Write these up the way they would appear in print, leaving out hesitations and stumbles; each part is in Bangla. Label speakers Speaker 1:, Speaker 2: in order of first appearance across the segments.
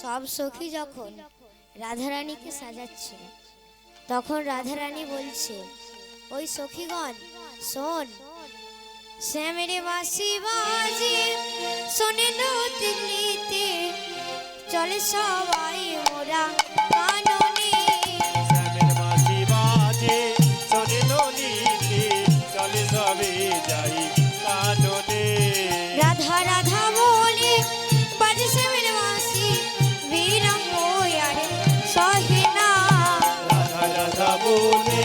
Speaker 1: সব সখী যখন রাধারানীকে সাজাচ্ছে, তখন রাধারানী বলছে, ওই সখীগণ শোন, শ্যামেরে বাঁশি বাজে শোনে লো দিল্লিতে, চলে সবাই মোরা কাননে।
Speaker 2: শ্যামের বাঁশি বাজে শোনে লো দিল্লিতে, চলে সবে যাই কাননে।
Speaker 1: রাধা রাধা বলে বাজে শ্যামের বাঁশি, বিলম্ব আরে সহে না।
Speaker 2: রাধা রাধা বলে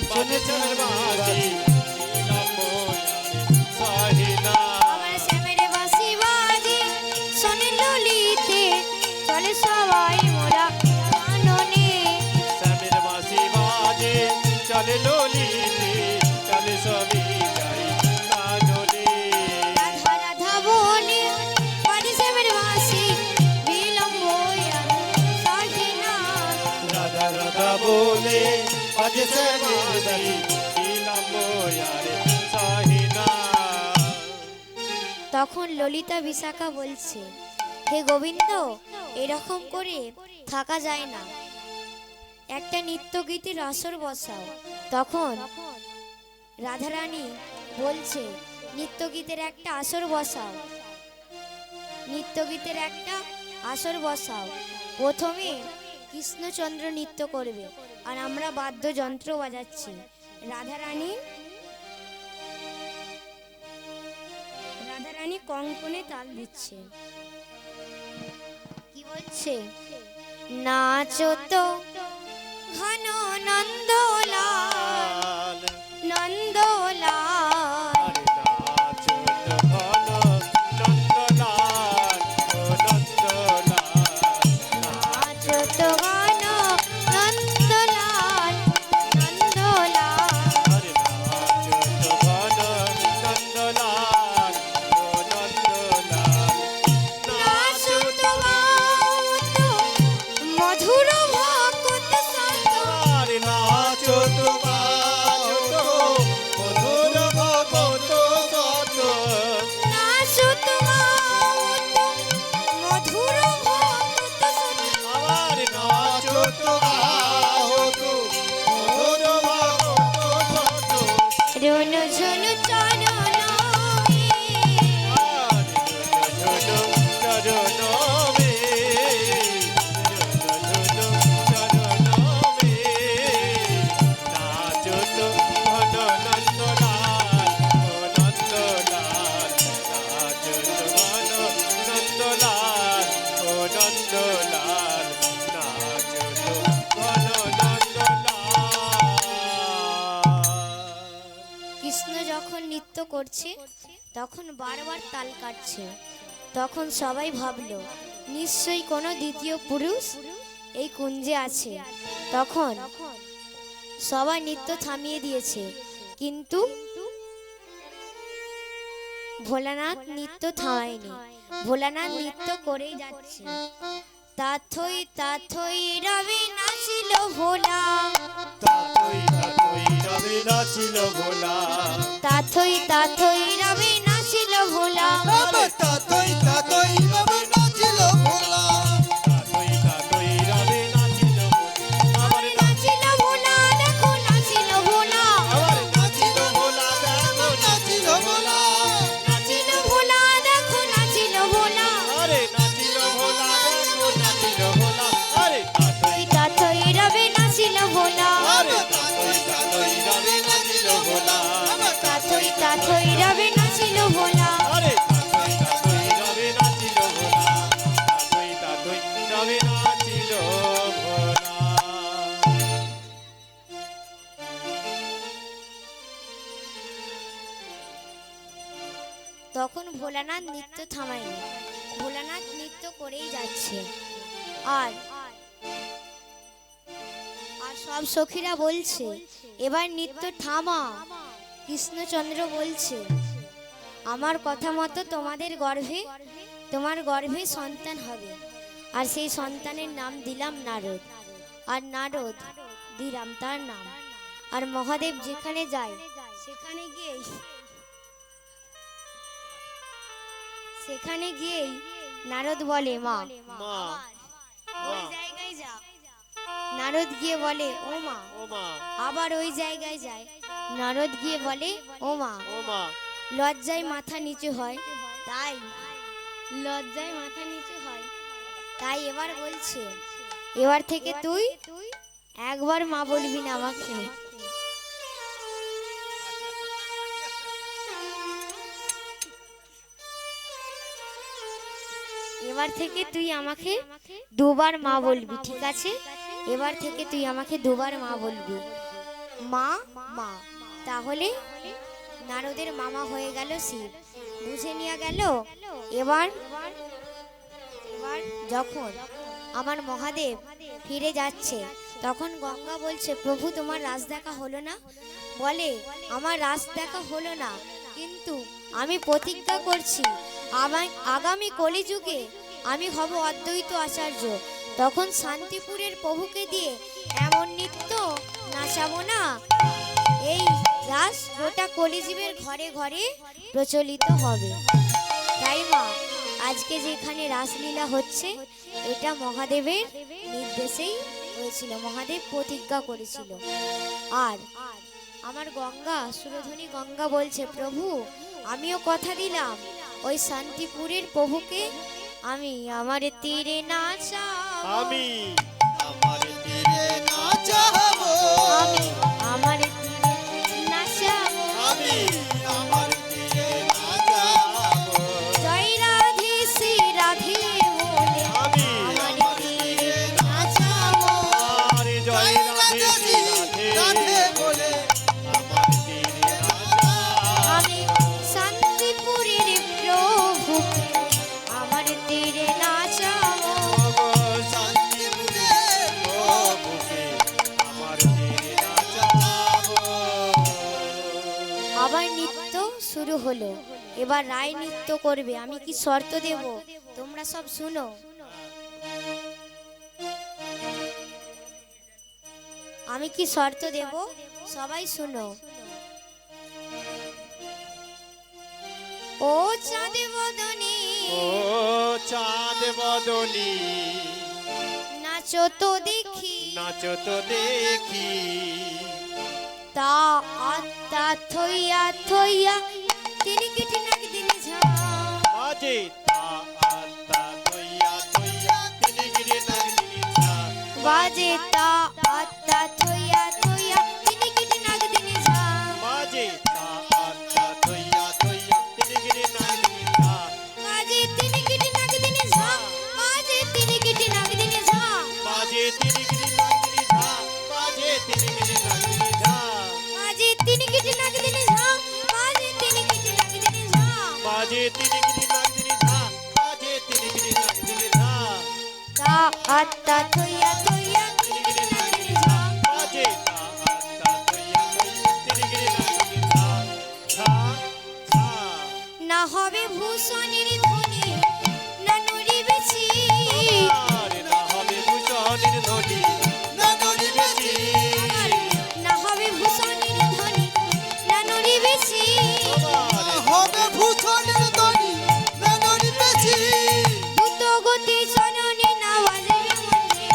Speaker 2: বাজে শ্যামের বাঁশি, বিলম্ব আরে সহে না।
Speaker 1: আমার শ্যামের বাঁশি বাজে শোনে ললিতে, চলে সবাই মোরা কাননে।
Speaker 2: শ্যামের বাঁশি বাজে চলে ললিতে, চলে সবে যাই কাননে।
Speaker 1: রাধা রাধা বলে বাজে শ্যামের বাঁশি, বিলম্ব আরে সহে না।
Speaker 2: রাধা রাধা বলে বাজে শ্যামের বাঁশি, বিলম্ব আরে সহে না।
Speaker 1: তখন ললিতা বিশাখা বলছে, হে গোবিন্দ, এরকম করে থাকা যায় না, একটা নৃত্য গীতির আসর বসাও। তখন রাধারানী বলছে, নৃত্য গীতের একটা আসর বসাও, নৃত্য গীতের একটা আসর বসাও। প্রথমে কৃষ্ণচন্দ্র নৃত্য করবে আর আমরা বাদ্যযন্ত্র বাজাচ্ছি। রাধারানী রাধারানী কঙ্কনে তাল দিচ্ছে। কি বলছে? নাচো তো ঘন নন্দলাল, নন্দলাল,
Speaker 2: আরে নাচো তো ঘন নন্দলাল, ও নন্দলাল।
Speaker 1: নাচো তো ঘন নন্দলাল, নন্দলাল।
Speaker 2: আরে নাচো তো ঘন নন্দলাল, ও নন্দলাল।
Speaker 1: নাচো তো গাও তো মধুর ভকত সন্ত,
Speaker 2: আরে নাচো তো গাও তো মধুর ভগত সত।
Speaker 1: নাচো তো গাও তো মধুর ভকত সন্ত।
Speaker 2: আবার নাচো তো গাও তো মধুর ভগত সত।
Speaker 1: রুনু ঝুনু চরণ কৃষ্ণ যখন নৃত্য করছে তখন বারবার তাল কাটছে। তখন সবাই ভাবলো, নিশ্চয়ই কোনো দ্বিতীয় পুরুষ এই কুঞ্জে আছে। তখন সবাই নৃত্য থামিয়ে দিয়েছে, কিন্তু ভোলানাথ নৃত্য থামায়নি। ভোলানাথ নৃত্য করেই যাচ্ছে। তাথই তাথই রবি নাচিল ভোলা,
Speaker 2: তাতই তাতই রবে নাচিল ভোলা।
Speaker 1: তাথই তাথই রবি নাচিল ভোলা।
Speaker 3: তাতই তাতই রবে নাচিল ভোলা।
Speaker 2: তাতই তাতই রবে নাচিল ভোলা।
Speaker 1: আবার নাচিল ভোলা, দেখো নাচিল ভোলা,
Speaker 2: আবার নাচিল ভোলা, দেখো নাচিল ভোলা।
Speaker 1: নাচিল ভোলা, দেখো নাচিল ভোলা।
Speaker 2: আরে নাচিল ভোলা, দেখো নাচিল ভোলা। আরে
Speaker 1: তাথই তাথই রবি নাচিল ভোলা,
Speaker 2: আরে তাতই তাতই রবে নাচিল ভোলা।
Speaker 1: তাথই তাথই রবি নাচিল ভোলা।
Speaker 2: আরে তাতই তাতই রবে নাচিল ভোলা। তাতই তাতই রবে নাচিল ভোলা।
Speaker 1: তখন ভোলানাথ নৃত্য থামায়নি, ভোলানাথ নৃত্য করেই যাচ্ছে। আর আর সব সখীরা বলছে, এবার নৃত্য থামা। কৃষ্ণচন্দ্র বলছে, আমার কথা মতো তোমার গর্ভে সন্তান হবে, আর সেই সন্তানের নাম দিলাম নারদ, আর নারদ দিলাম তার নাম। আর মহাদেব যেখানে যায় সেখানে গিয়েই নারদ বলে, মা
Speaker 2: মা
Speaker 1: ওই জায়গায় যা। নারদ গিয়ে বলে ও মা,
Speaker 2: ও মা,
Speaker 1: আবার ওই জায়গায় যায়। নারদ গিয়ে বলে ও মা,
Speaker 2: ও মা,
Speaker 1: লজ্জায় মাথা নিচু হয়, তাই লজ্জায় মাথা নিচু হয়, তাই এবার বলছে এবার থেকে তুই একবার মা বলবি না আমাকে। এবার থেকে তুই আমাকে দুবার মা বলবি, ঠিক আছে? এবার থেকে তুই আমাকে দুবার মা বলবি, মা মা। তাহলে নারদের মামা হয়ে গেল শিব, বুঝে নিয়ে গেল। এবার এবার যখন আমার মহাদেব ফিরে যাচ্ছে, তখন গঙ্গা বলছে প্রভু তোমার রাস দেখা হলো না? বলে আমার রাস দেখা হলো না, কিন্তু আমি প্রতিজ্ঞা করছি আগামী কলিযুগে আমি হব অদ্বৈত আচার্য। তখন শান্তিপুরের প্রভুকে দিয়ে এমন নৃত্য নাচাবো না, এই রাস গোটা কলিজীবের ঘরে ঘরে প্রচলিত হবে। তাই মা, আজকে যেখানে রাসলীলা হচ্ছে এটা মহাদেবের নির্দেশেই হয়েছিল, মহাদেব প্রতিজ্ঞা করেছিল। আর আমার গঙ্গা, সুরধনী গঙ্গা বলছে প্রভু আমিও কথা দিলাম ওই শান্তিপুরের প্রভুকে আমি আমার তীরে নাচাবো,
Speaker 2: আমি
Speaker 3: আমার তীরে নাচাবো,
Speaker 1: আমি আমার তীরে নাচাবো,
Speaker 3: আমি আমার তীরে নাচাবো,
Speaker 1: জয় রাধে শ্রী রাধে বলে
Speaker 2: আমি
Speaker 1: আমার তীরে নাচাবো।
Speaker 2: আরে জয় রাধে শ্রী রাধে
Speaker 3: রাধে বলে
Speaker 2: আমার তীরে রাজা।
Speaker 1: আমি শান্তিপুরের প্রভুকে আমার তীরে নাচাবো।
Speaker 3: শান্তিপুরের
Speaker 2: প্রভুকে আমার তীরে নাচাবো।
Speaker 1: আবার নৃত্য শুরু হলো। এবার রায় নৃত্য করবে। আমি কি শর্ত দেব তোমরা সব শুনো। আমি কি শর্ত দেব সবাই শুনো। ও চাঁদ বদনে
Speaker 2: ও চাঁদ বদনি
Speaker 1: নাচো তো দেখি,
Speaker 2: নাচো তো দেখি,
Speaker 1: তা আত্মা থইয়া থইয়া তিনি কেটে নাক দিনে ঝা।
Speaker 2: বাজে তা আত্মা তৈয়া তৈয়া তিনি গিরে নাগিনী ছা।
Speaker 1: বাজে তা আত্মা থইয়া থইয়া তিনি কেটে নাক দিনে ঝা।
Speaker 2: বাজে তা আত্মা তৈয়া তৈয়া তিনি গিরে নাগিনী ছা।
Speaker 1: বাজে তিনি কেটে নাক দিনে ঝা। বাজে তিনি কেটে নাক দিনে ঝা।
Speaker 2: বাজে তিনি গিরে নাগিনী ছা। বাজে তিনি গিরে নাগিনী ছা।
Speaker 1: বাজে তিনি কেটে নাক দিনে ঝা। বাজে তিনি কেটে নাক দিনে ঝা।
Speaker 2: বাজে তিনি গিরে নাগিনী ছা। বাজে তিনি গিরে নাগিনী ছা।
Speaker 1: তা আত্মা থইয়া থইয়া তিনি কেটে নাক দিনে ঝা।
Speaker 2: বাজে তা আত্মা তৈয়া তৈয়া তিনি গিরে নাগিনী ছা। ছা ছা
Speaker 1: না হবে ভূষণের ধ্বনি না নড়িবে চি।
Speaker 2: আরে না হবে ভূষণের ধ্বনি
Speaker 3: না নড়িবেছি,
Speaker 1: আমার না হবে ভূষণের ধ্বনি না নড়িবে চি।
Speaker 3: হবে ভূষণের ধ্বনি না নড়িবেছি,
Speaker 1: দ্রুত গতি চরণে না বাজবে মঞ্চে।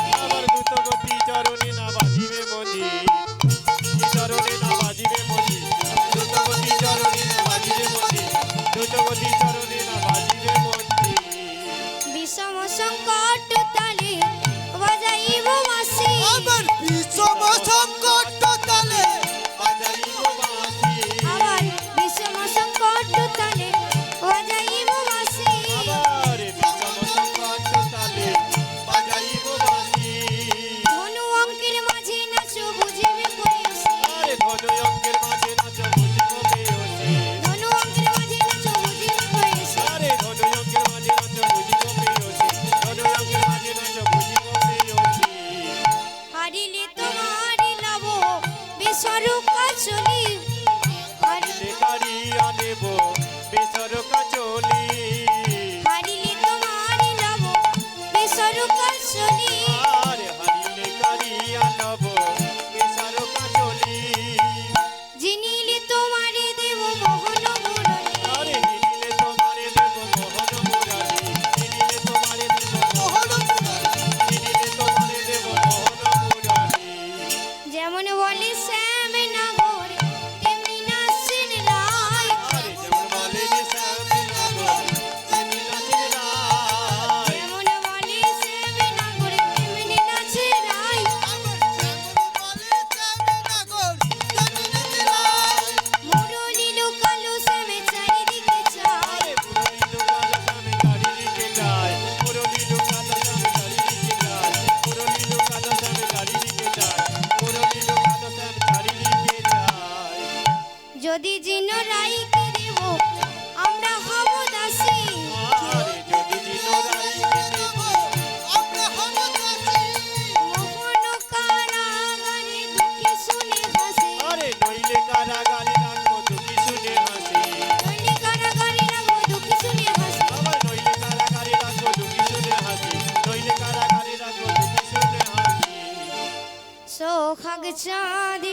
Speaker 1: সোহাগ চাঁদ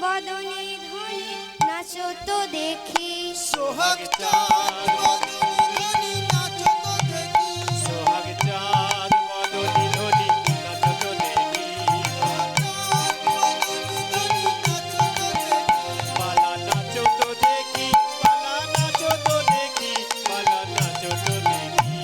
Speaker 1: বদনে ধনে নাচো তো দেখি
Speaker 3: সোহাগ চাঁদ বদনী নাচো তো দেখি
Speaker 2: সোহাগ চাঁদ বদনি ধনি নাচো তো দেখি পালা নাচো তো দেখি পালা নাচো তো দেখি পালা নাচো তো দেখি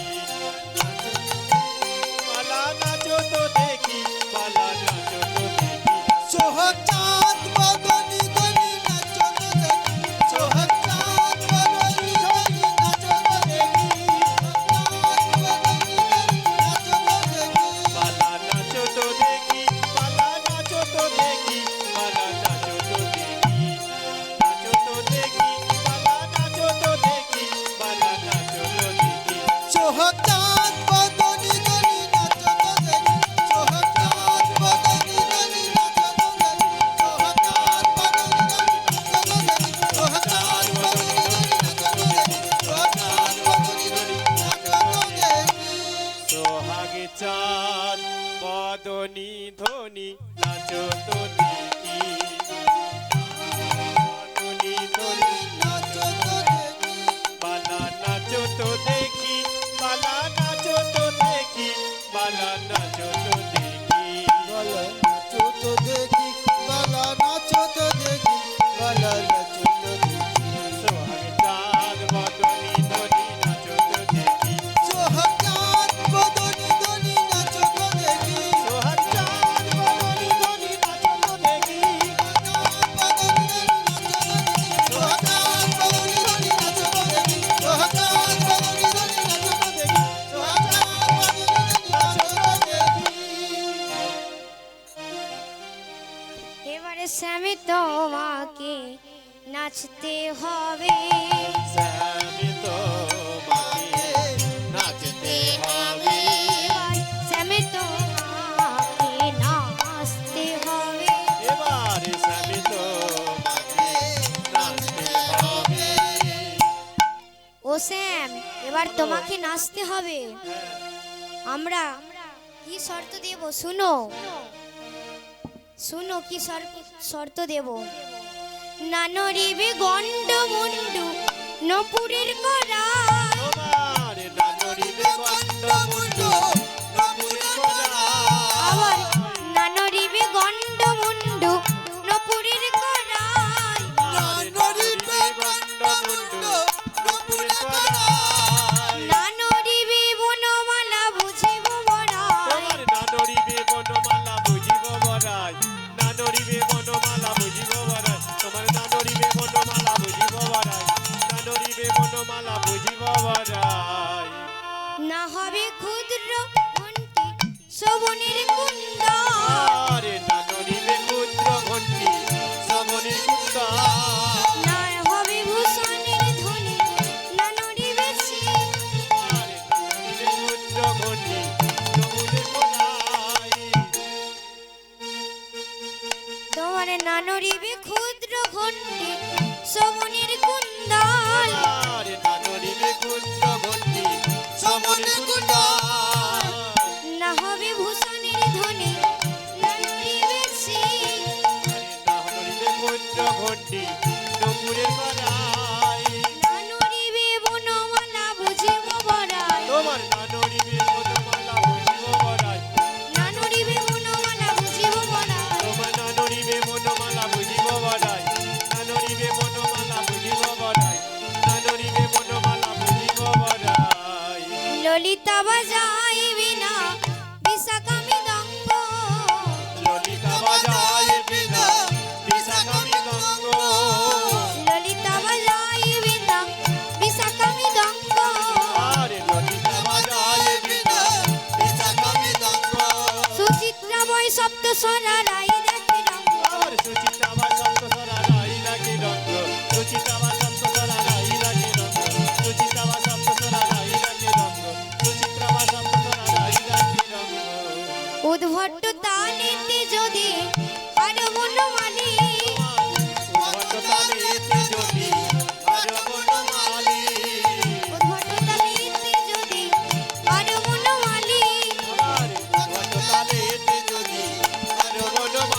Speaker 2: পালা নাচো তো দেখি পালা নাচো তো দেখি
Speaker 3: সোহাগ চাঁদ বদনী ধনি নাচো তো দেখি সোহাগ চাঁদ বদনী ধনি নাচো তো দেখি
Speaker 2: পালা নাচো তো দেখি পালা নাচো তো দেখি পালা নাচো তো দেখি নাচো তো দেখি পালা নাচো তো দেখি পালা নাচো তো দেখি
Speaker 3: সোহাগ চাঁদ বদনী ধনি নাচো তো দেখি সোহাগ চাঁদ বদনী ধনি নাচো তো দেখি সোহাগ চাঁদ বদনী ধনি নাচো তো দেখি সোহাগ চাঁদ বদনী ধনি নাচো তো দেখি সোহাগ চাঁদ বদনী ধনি নাচো তো দেখি
Speaker 2: সোহাগ চাঁদ বদনি ধনি
Speaker 3: নাচো তো দেখি
Speaker 2: পালা নাচো তো দেখি পালা নাচো তো দেখি পালা নাচো তো দেখি
Speaker 3: বালা নাচো তো দেখি বালা নাচো তো দেখি বালা নাচো তো দেখি
Speaker 2: সোহাগ চাঁদ বদনি ধনি নাচো তো দেখি
Speaker 3: সোহাগ চাঁদ বদনী ধনি নাচো তো দেখি
Speaker 2: সোহাগ চাঁদ বদনি ধনি নাচো তো দেখি
Speaker 3: সোহাগ চাঁদ বদনী ধনি নাচো তো দেখি সোহাগ চাঁদ বদনী ধনি নাচো তো দেখি সোহাগ চাঁদ বদনী ধনি নাচো তো দেখি
Speaker 1: এবারে স্বামী তোমাকে নাচতে হবে
Speaker 2: স্বামী তোমাকে নাচতে হবে
Speaker 1: এবার স্বামী তোমাকে নাচতে হবে
Speaker 2: এবারে স্বামী তোমাকে নাচতে হবে
Speaker 1: ও শ্যাম এবার তোমাকে নাচতে হবে আমরা কি শর্ত দেব শুনো শুনো কি শর্ত দেব নানরিবে গন্ড মুন্ডু নপুরের করা
Speaker 2: তোমার নানরিবে গন্ড মুন্ডু নপুরের করা
Speaker 1: আবার নানরিবে গন্ড মুন্ডু নপুরের করা
Speaker 3: নানরিবে গন্ড মুন্ডু নপুরে করা
Speaker 1: নানরিবে বনমালা বুঝিব বড়াই
Speaker 2: তোমার নানরিবে বনমালা বুঝিব বড়াই নানরিবে বনমালা বুঝিব বড়াই তোমার নানরিবে বনমালা বুঝিব বড়াই নানরিবে বনমালা বুঝিব বড়াই
Speaker 1: না হবে ক্ষুদ্র ঘন্টি শোভনের কুন্দ
Speaker 2: আরে নানরিবে ক্ষুদ্র ঘণ্টি শ্রবণের কুন্দা
Speaker 1: না হবে ভূষণের ধ্বনি নানরিবে শ্রী
Speaker 2: আরে নানরিবে ক্ষুদ্র ঘণ্টি শ্রবণের কোনায়
Speaker 1: তোমার নানরিবে ক্ষুদ্র ঘন্টি শোভনের কুন্দল
Speaker 2: আরে নানরিবে ক্ষুদ্র ঘণ্টি শ্রবণের কুন্দা
Speaker 1: না হবে ভূষণের ধ্বনি নানরিবে শ্রী
Speaker 2: নানরিবে ক্ষুদ্র ঘণ্টি নপুরের করাই
Speaker 1: নানরিবে বনমালা বুঝিব বড়াই
Speaker 2: তোমার নানরিবে বনমালা বুঝিব বড়াই
Speaker 1: নানরিবে বনমালা বুঝিব বড়াই
Speaker 2: তোমার নানরিবে বনমালা বুঝিব বড়াই নানরিবে বনমালা বুঝিব বড়াই নানরিবে বনমালা বুঝিব বড়াই
Speaker 1: ললিতা বাজাইবি না বিশাখামি দঙ্গ
Speaker 2: ললিতা বাজায় বিনা বিশাখামি গঙ্গ
Speaker 1: ললিতা বাজাইবি না বিশাখামি দঙ্গ
Speaker 2: আরে ললিতা বাজায় বিনা
Speaker 3: বিশাখামি দঙ্গ
Speaker 1: সুচিত্রা বই সপ্ত স্বরা রাই দেখি রঙ্গ
Speaker 2: আর সুচিত্রা বা সপ্তস্বরা রাই লাগে রঙ্গ সুচিত্রা বা সপ্তস্বরা রাই লাগে রঙ্গ সুচিত্রা বা সপ্তস্বরা রাই লাগে রঙ্গ সুচিত্রা বা সপ্তস্বরা রাই লাগে রঙ্গ
Speaker 1: উদ্ভট্ট তালেতে যদি আর বনমালী
Speaker 2: ভট্ট তালেতে যদি আর বনমালী
Speaker 1: উদ্ভট্ট তালেতে যদি আর বনমালী
Speaker 2: আরে ভট্ট তালেতে যদি আর বনমালী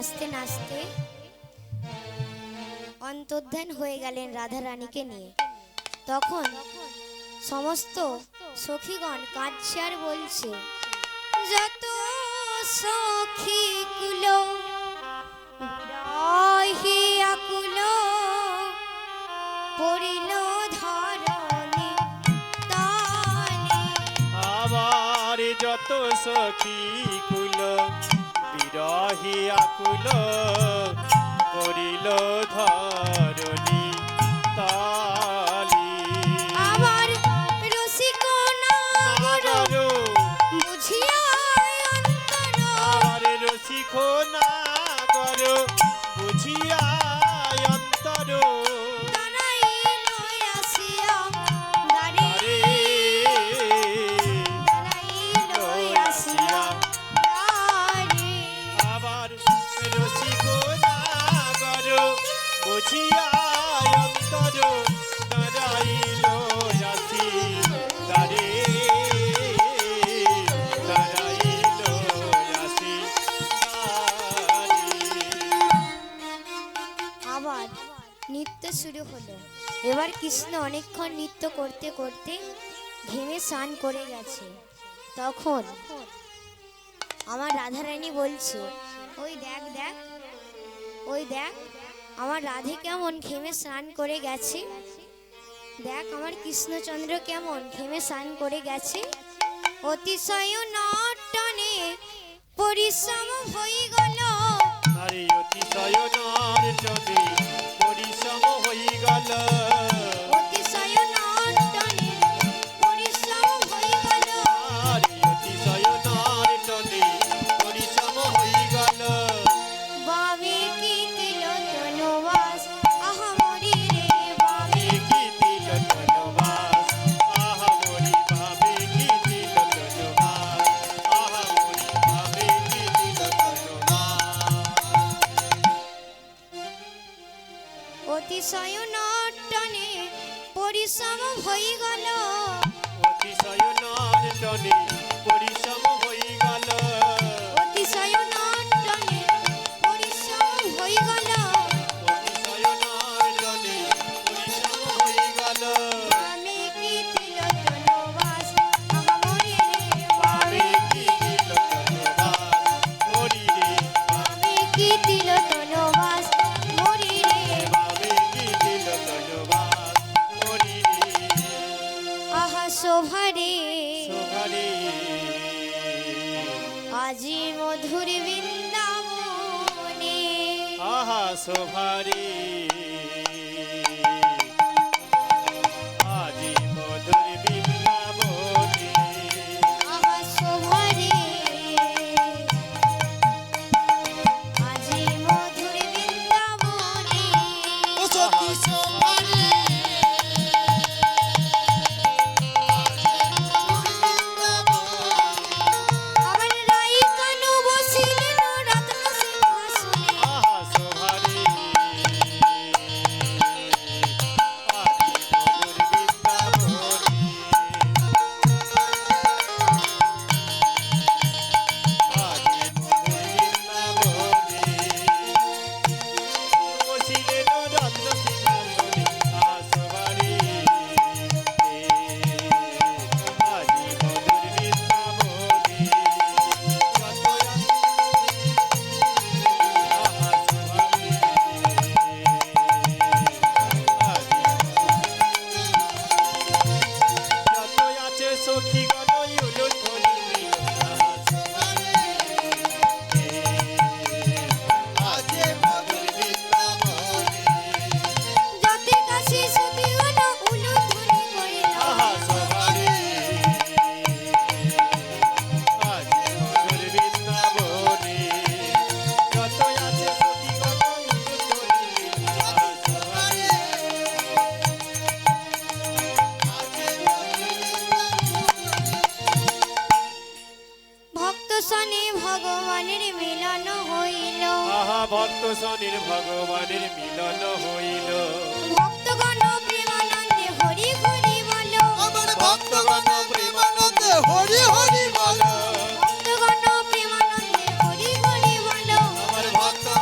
Speaker 1: নাচতে নাচতে অন্তর্ধান হয়ে গেলেন রাধা রানীকে নিয়ে। তখন সমস্ত সখীগণ কাঁদছে আর বলছে, যত সখী কুলো বিরহে আকুল পড়িল ধরণী তালে।
Speaker 2: আবার যত সখী কুল বিরহী আকুল করিল ধরণী তালি।
Speaker 1: আবার রসিক নাগর বুঝিয়া অন্তর
Speaker 2: আবার রসিক নাগর বুঝিয়া অন্তর
Speaker 1: দাঁড়াইল আসিয়া দ্বারে, দাঁড়াইল আসিয়া দ্বারে।
Speaker 2: আবার রসিক নাগর বুঝিয়া অন্তর দাঁড়াইল আসি দ্বারে, দাঁড়াইল আসি দ্বারে।
Speaker 1: আবার নৃত্য শুরু হলো। এবার কৃষ্ণ অনেকক্ষণ নৃত্য করতে করতে ঘেমে স্নান করে গেছে। তখন আমার রাধারানী বলছে, ওই দেখ দেখ, ওই দেখ আমার রাধে কেমন ঘেমে স্নান করে গেছে, দেখ আমার কৃষ্ণচন্দ্র কেমন ঘেমে স্নান করে গেছে। অতিশয় নটনে পরিশ্রম হয়ে গেল,
Speaker 2: নারী অতিশয় নারচনে পরিশ্রম হই গেল।
Speaker 1: অতিশয় নটনে পরিশ্রম হয়ে গেল।
Speaker 2: নারী অতিশয় নারচনে পরিশ্রম হই গেল।
Speaker 1: বামে কি তিল তনুবাস আহামরি রে, বামে
Speaker 2: কি দিল ধন্যবাদ আহা মরি ভাবে, কি দিল ধন্যবাদ আহা মরি ভাবে, কি দিল ধন্যবাদ।
Speaker 1: অতিশয় নটনে পরিশ্রম হয়ে গেল।
Speaker 2: অতিশয় নারচনে পরিশ্রম হই গেল।
Speaker 1: অতিশয় নটনে পরিশ্রম হয়ে গেল।
Speaker 2: অতিশয় নারচনে পরিশ্রম হই গেল।
Speaker 1: বামে কি তিল তনুবাস আহামরি রে,
Speaker 2: ভাবে
Speaker 1: বামে
Speaker 2: কি দিল ধন্যবাদ মরি রে,
Speaker 1: বামে কি তিল তনুবাস মরি রে।
Speaker 2: ভাবে কি দিল ধন্যবাদ মরি রে।
Speaker 1: আহা শোভারে
Speaker 2: শোভারে
Speaker 1: আজি মধুর বৃন্দাবনে,
Speaker 2: আহা শোভারে আজি মধুর বৃন্দাবনে।
Speaker 1: আহা শোভারে আজি মধুর বৃন্দাবনে।
Speaker 3: ও সখী সোমারে
Speaker 1: আমার রাই কানু বসিলেন রত্ন সিংহাসনে,
Speaker 2: আহা শোভারে আজি মধুর বৃন্দাবনে। আজি মধুর বৃন্দাবনে বসিলেন রত্ন সিংহাসনে। আহা শোভারে আজি মধুর বৃন্দাবনে। যত আহা শোভারে যত আছে সখী গণ উলুল ধ্বনি মিল। আহা শোভারে
Speaker 3: আজে মধুর বৃন্দাবনে
Speaker 1: যতে কাশী সখীগণ উলুধ্বনি করিল।
Speaker 2: আহা শোভারে আজি মধুর বৃন্দাবনে। যত আছে সখী গণ উলুল ধ্বনি মিল। আহা শোভারে
Speaker 1: ভক্ত সনে ভগবানের মিলন হইল,
Speaker 2: আহা ভক্ত শনির ভগবানের মিলন হইল।
Speaker 1: ভক্তগণ প্রেমানন্দে হরি হরি বল,
Speaker 3: আমার ভক্তগণ প্রেমানন্দে হরি হরি বল
Speaker 1: ভক্তগণ প্রেমানন্দে হরি হরি বল।
Speaker 3: আমার ভক্তগণ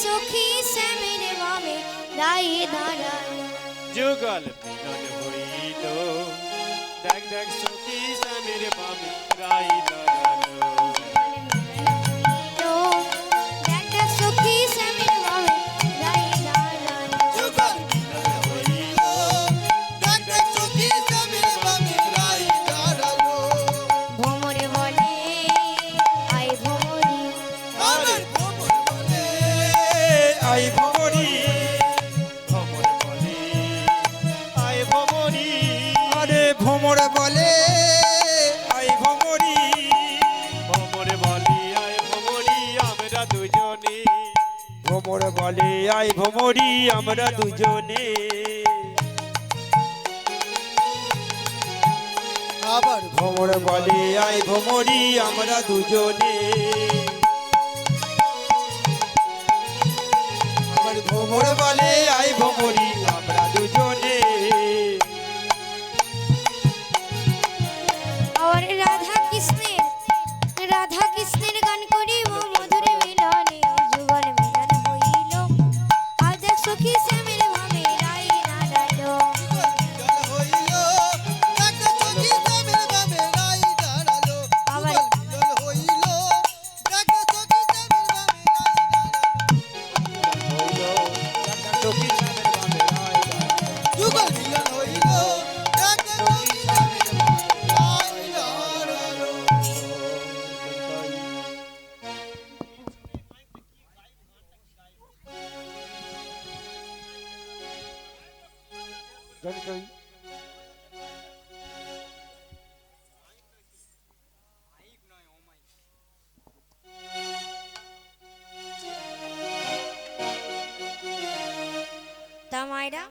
Speaker 1: সখী শ্যামের বামে রায়ে দাঁড়ালো
Speaker 2: যুগল মিলন হইল দেখ দেখ সখী স্বামীর বামে রাই দাঁড়ালো
Speaker 1: দেখ দেখ সখী শ্যামের বামে রায়ে দাঁড়ালো
Speaker 3: যুগল মিলন হইল দেখ দেখ সখী স্বামীর বামে রাই দাঁড়ালো
Speaker 1: ভ্রমরে বলে আয় ভ্রমরি
Speaker 3: আমার ভ্রমর বলে
Speaker 2: আই ভমরি ভমর বলে আই ভমরি
Speaker 3: আরে ভ্রমর বলে
Speaker 2: আই ভমরি ভমর বলি আই ভমরি আমরা দুজনে
Speaker 4: ভ্রমর বলে আই ভ্রমরি আমরা দুজনে
Speaker 3: আবার
Speaker 4: ভ্রমর বলে আই ভ্রমরি আমরা দুজনে
Speaker 3: আবার
Speaker 4: ভ্রমর বলে আই ভ্রমরি আমরা দুজনে
Speaker 1: আর রাধা কৃষ্ণের গান করিব মধুরে মিলনে যুগল মিলন হইল আর দেখ সখী শ্যামের ভাবে রাই দাঁড়ালো
Speaker 3: মিলন হইল দেখ দেখ সখী স্বামীর বামে রাই দাঁড়ালো
Speaker 1: আবার
Speaker 3: মিলন হইল দেখ দেখ সখী স্বামীর বামে রাই দাঁড়ালো যুগল মিলন হইল দেখ দেখ সখী স্বামীর বামে রাই দাঁড়ালো
Speaker 1: তা মায়েরা